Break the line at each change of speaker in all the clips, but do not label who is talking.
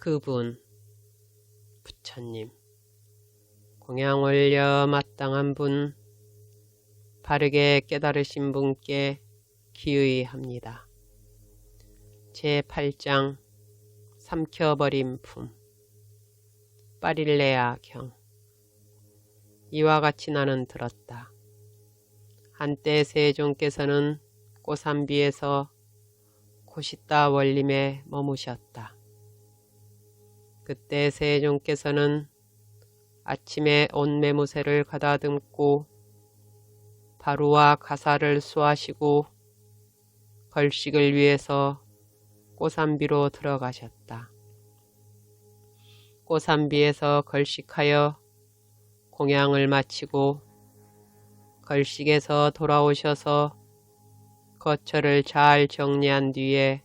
그분, 부처님, 공양 올려 마땅한 분, 바르게 깨달으신 분께 기의합니다. 제8장 삼켜버린 품. 빠릴레아경. 이와 같이 나는 들었다. 한때 세종께서는 고산비에서 고시다 원림에 머무셨다. 그때 세종께서는 아침에 온매무새를 가다듬고 바루와 가사를 수하시고 걸식을 위해서 고산비로 들어가셨다. 고산비에서 걸식하여 공양을 마치고 걸식에서 돌아오셔서 거처를 잘 정리한 뒤에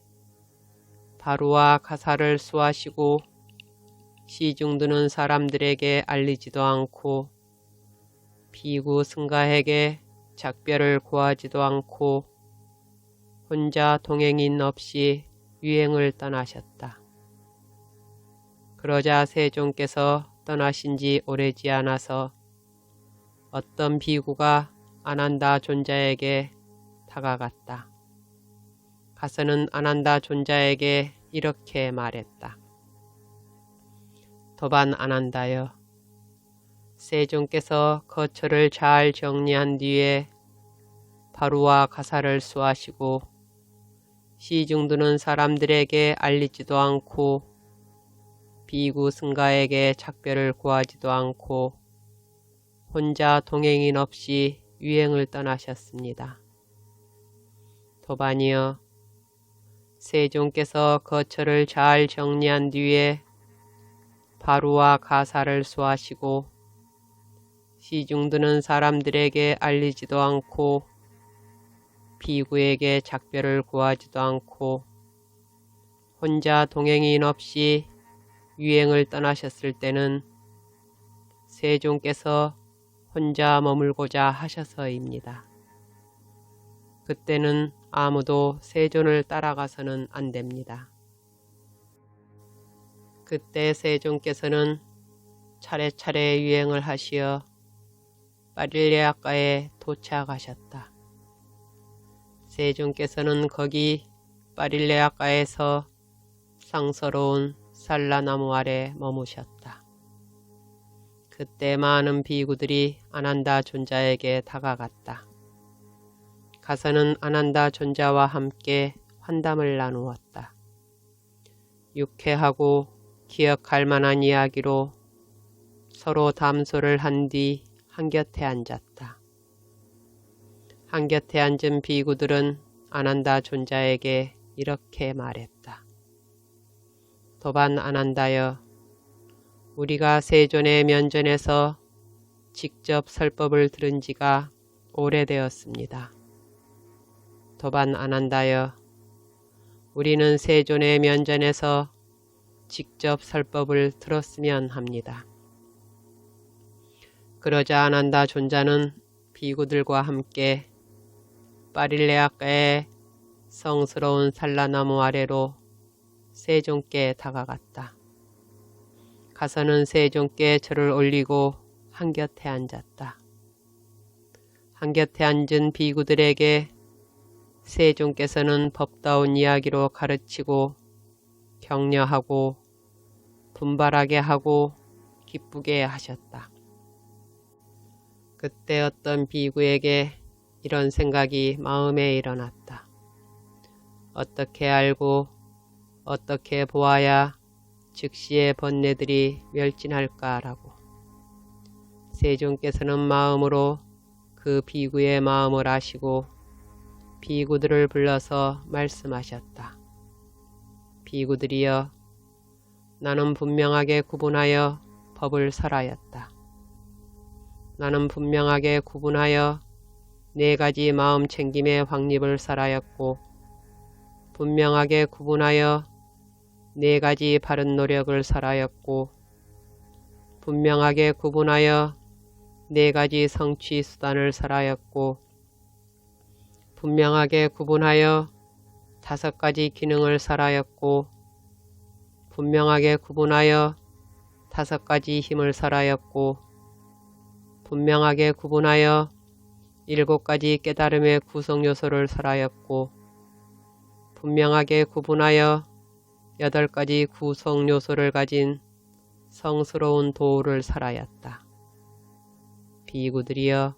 바루와 가사를 수하시고 시중 드는 사람들에게 알리지도 않고 비구 승가에게 작별을 고하지도 않고 혼자 동행인 없이 유행을 떠나셨다. 그러자 세종께서 떠나신 지 오래지 않아서 어떤 비구가 아난다 존자에게 다가갔다. 가서는 아난다 존자에게 이렇게 말했다. 도반 아난다여, 세종께서 거처를 잘 정리한 뒤에 바루와 가사를 수하시고 시중 드는 사람들에게 알리지도 않고 비구 승가에게 작별을 구하지도 않고 혼자 동행인 없이 유행을 떠나셨습니다. 도반이여, 세종께서 거처를 잘 정리한 뒤에 바루와 가사를 수하시고 시중 드는 사람들에게 알리지도 않고 비구에게 작별을 구하지도 않고 혼자 동행인 없이 유행을 떠나셨을 때는 세종께서 혼자 머물고자 하셔서입니다. 그때는 아무도 세존을 따라가서는 안 됩니다. 그때 세종께서는 차례차례 유행을 하시어 빠릴레아가에 도착하셨다. 세종께서는 거기 빠릴레아가에서 상서로운 산라나무 아래 머무셨다. 그때 많은 비구들이 아난다 존자에게 다가갔다. 가서는 아난다 존자와 함께 환담을 나누었다. 유쾌하고 기억할 만한 이야기로 서로 담소를 한 뒤 한곁에 앉았다. 한곁에 앉은 비구들은 아난다 존자에게 이렇게 말했다. 도반 아난다여, 우리가 세존의 면전에서 직접 설법을 들은 지가 오래되었습니다. 도반 아난다여, 우리는 세존의 면전에서 직접 설법을 들었으면 합니다. 그러자 아난다 존자는 비구들과 함께 빠릴레아가의 성스러운 산라나무 아래로 세종께 다가갔다. 가서는 세종께 절을 올리고 한곁에 앉았다. 한곁에 앉은 비구들에게 세종께서는 법다운 이야기로 가르치고 격려하고 분발하게 하고 기쁘게 하셨다. 그때 어떤 비구에게 이런 생각이 마음에 일어났다. 어떻게 알고 어떻게 보아야 즉시의 번뇌들이 멸진할까라고. 세종께서는 마음으로 그 비구의 마음을 아시고 비구들을 불러서 말씀하셨다. 비구들이여, 나는 분명하게 구분하여 법을 설하였다. 나는 분명하게 구분하여 4가지 마음 챙김의 확립을 설하였고 분명하게 구분하여 4가지 바른 노력을 설하였고 분명하게 구분하여 4가지 성취 수단을 설하였고 분명하게 구분하여 5가지 기능을 설하였고 분명하게 구분하여 5가지 힘을 설하였고 분명하게 구분하여 7가지 깨달음의 구성요소를 설하였고 분명하게 구분하여 8가지 구성요소를 가진 성스러운 도를 설하였다. 비구들이여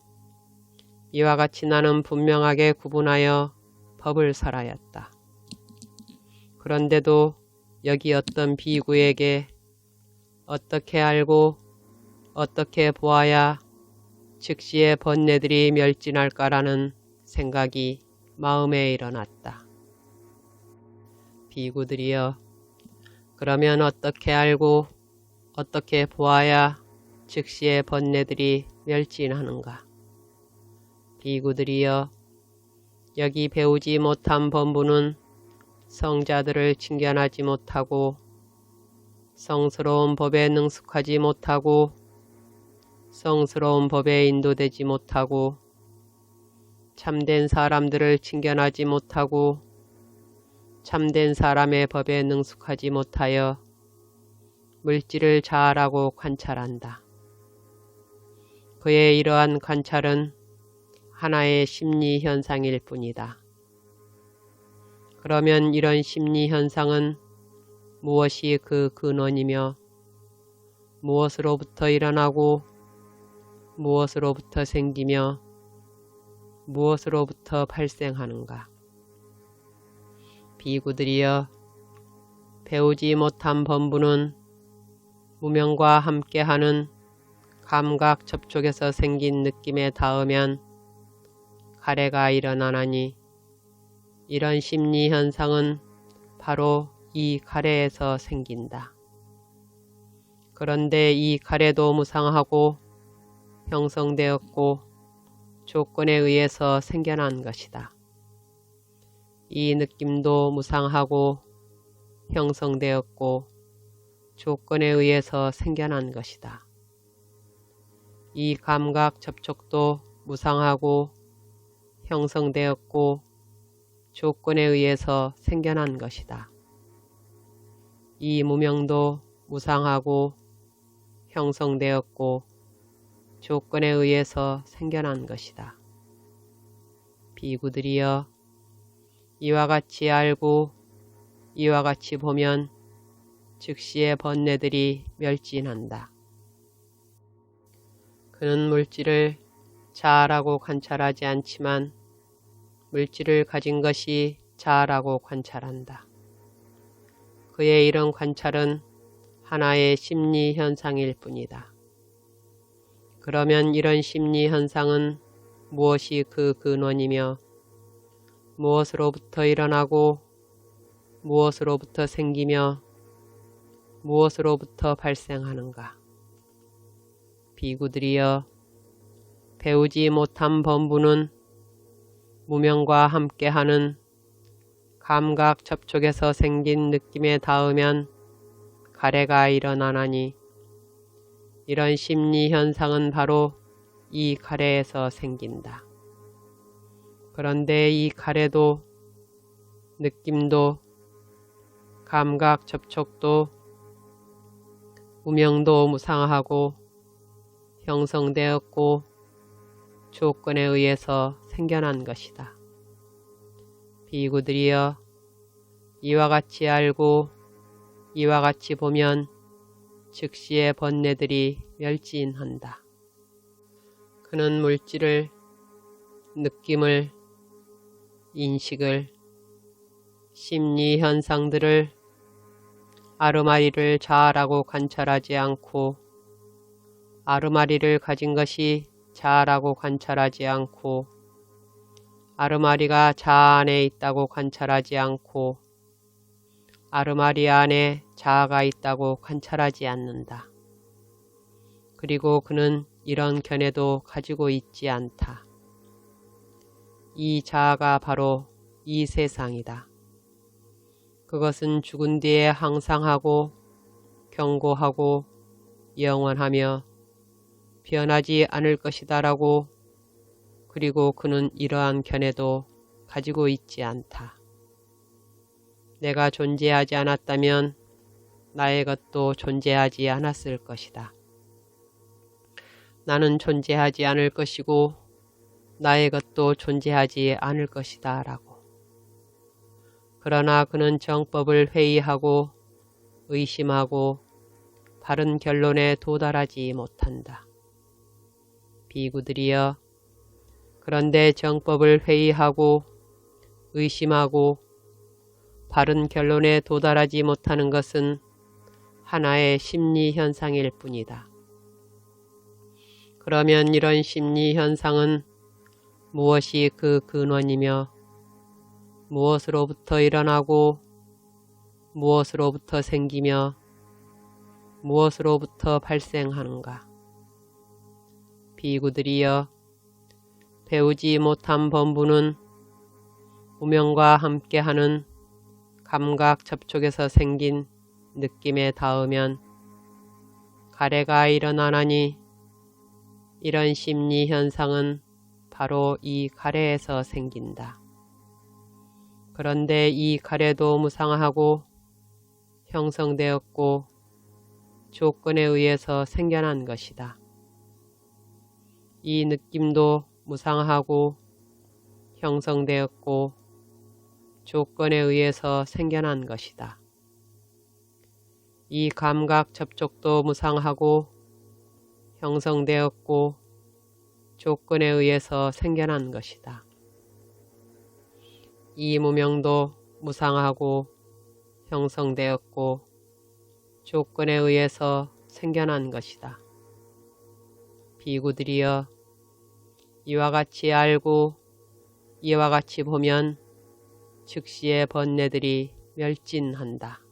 이와 같이 나는 분명하게 구분하여 법을 설하였다. 그런데도 여기 어떤 비구에게 어떻게 알고 어떻게 보아야 즉시의 번뇌들이 멸진할까라는 생각이 마음에 일어났다. 비구들이여 그러면 어떻게 알고 어떻게 보아야 즉시의 번뇌들이 멸진하는가? 비구들이여 여기 배우지 못한 범부는 성자들을 칭견하지 못하고 성스러운 법에 능숙하지 못하고 성스러운 법에 인도되지 못하고 참된 사람들을 칭견하지 못하고 참된 사람의 법에 능숙하지 못하여 물질을 자아라고 관찰한다. 그의 이러한 관찰은 하나의 심리현상일 뿐이다. 그러면 이런 심리현상은 무엇이 그 근원이며 무엇으로부터 일어나고 무엇으로부터 생기며 무엇으로부터 발생하는가? 비구들이여 배우지 못한 범부는 무명과 함께하는 감각 접촉에서 생긴 느낌에 닿으면 가래가 일어나나니 이런 심리현상은 바로 이 가래에서 생긴다. 그런데 이 가래도 무상하고 형성되었고 조건에 의해서 생겨난 것이다. 이 느낌도 무상하고 형성되었고 조건에 의해서 생겨난 것이다. 이 감각 접촉도 무상하고 형성되었고 조건에 의해서 생겨난 것이다. 이 무명도 무상하고 형성되었고 조건에 의해서 생겨난 것이다. 비구들이여 이와 같이 알고 이와 같이 보면 즉시의 번뇌들이 멸진한다. 그는 물질을 자아라고 관찰하지 않지만 물질을 가진 것이 자아라고 관찰한다. 그의 이런 관찰은 하나의 심리현상일 뿐이다. 그러면 이런 심리현상은 무엇이 그 근원이며 무엇으로부터 일어나고 무엇으로부터 생기며 무엇으로부터 발생하는가? 비구들이여 배우지 못한 범부는 무명과 함께하는 감각 접촉에서 생긴 느낌에 닿으면 가래가 일어나나니 이런 심리현상은 바로 이 가래에서 생긴다. 그런데 이 가래도 느낌도 감각 접촉도 무명도 무상하고 형성되었고 조건에 의해서 생겨난 것이다. 비구들이여 이와 같이 알고 이와 같이 보면 즉시의 번뇌들이 멸진한다. 그는 물질을, 느낌을, 인식을, 심리현상들을 아르마리를 자아라고 관찰하지 않고 아르마리를 가진 것이 자아라고 관찰하지 않고 아르마리가 자아 안에 있다고 관찰하지 않고 아르마리 안에 자아가 있다고 관찰하지 않는다. 그리고 그는 이런 견해도 가지고 있지 않다. 이 자아가 바로 이 세상이다. 그것은 죽은 뒤에 항상하고 견고하고 영원하며 변하지 않을 것이다라고 그리고 그는 이러한 견해도 가지고 있지 않다. 내가 존재하지 않았다면 나의 것도 존재하지 않았을 것이다. 나는 존재하지 않을 것이고 나의 것도 존재하지 않을 것이다 라고. 그러나 그는 정법을 회의하고 의심하고 바른 결론에 도달하지 못한다. 비구들이여, 그런데 정법을 회의하고 의심하고 바른 결론에 도달하지 못하는 것은 하나의 심리 현상일 뿐이다. 그러면 이런 심리 현상은 무엇이 그 근원이며 무엇으로부터 일어나고 무엇으로부터 생기며 무엇으로부터 발생하는가? 비구들이여, 배우지 못한 범부는 무명과 함께하는 감각 접촉에서 생긴 느낌에 닿으면 가래가 일어나나니 이런 심리 현상은 바로 이 가래에서 생긴다. 그런데 이 가래도 무상하고 형성되었고 조건에 의해서 생겨난 것이다. 이 느낌도 무상하고 형성되었고 조건에 의해서 생겨난 것이다. 이 감각 접촉도 무상하고 형성되었고 조건에 의해서 생겨난 것이다. 이 무명도 무상하고 형성되었고 조건에 의해서 생겨난 것이다. 비구들이여, 이와 같이 알고 이와 같이 보면 즉시의 번뇌들이 멸진한다.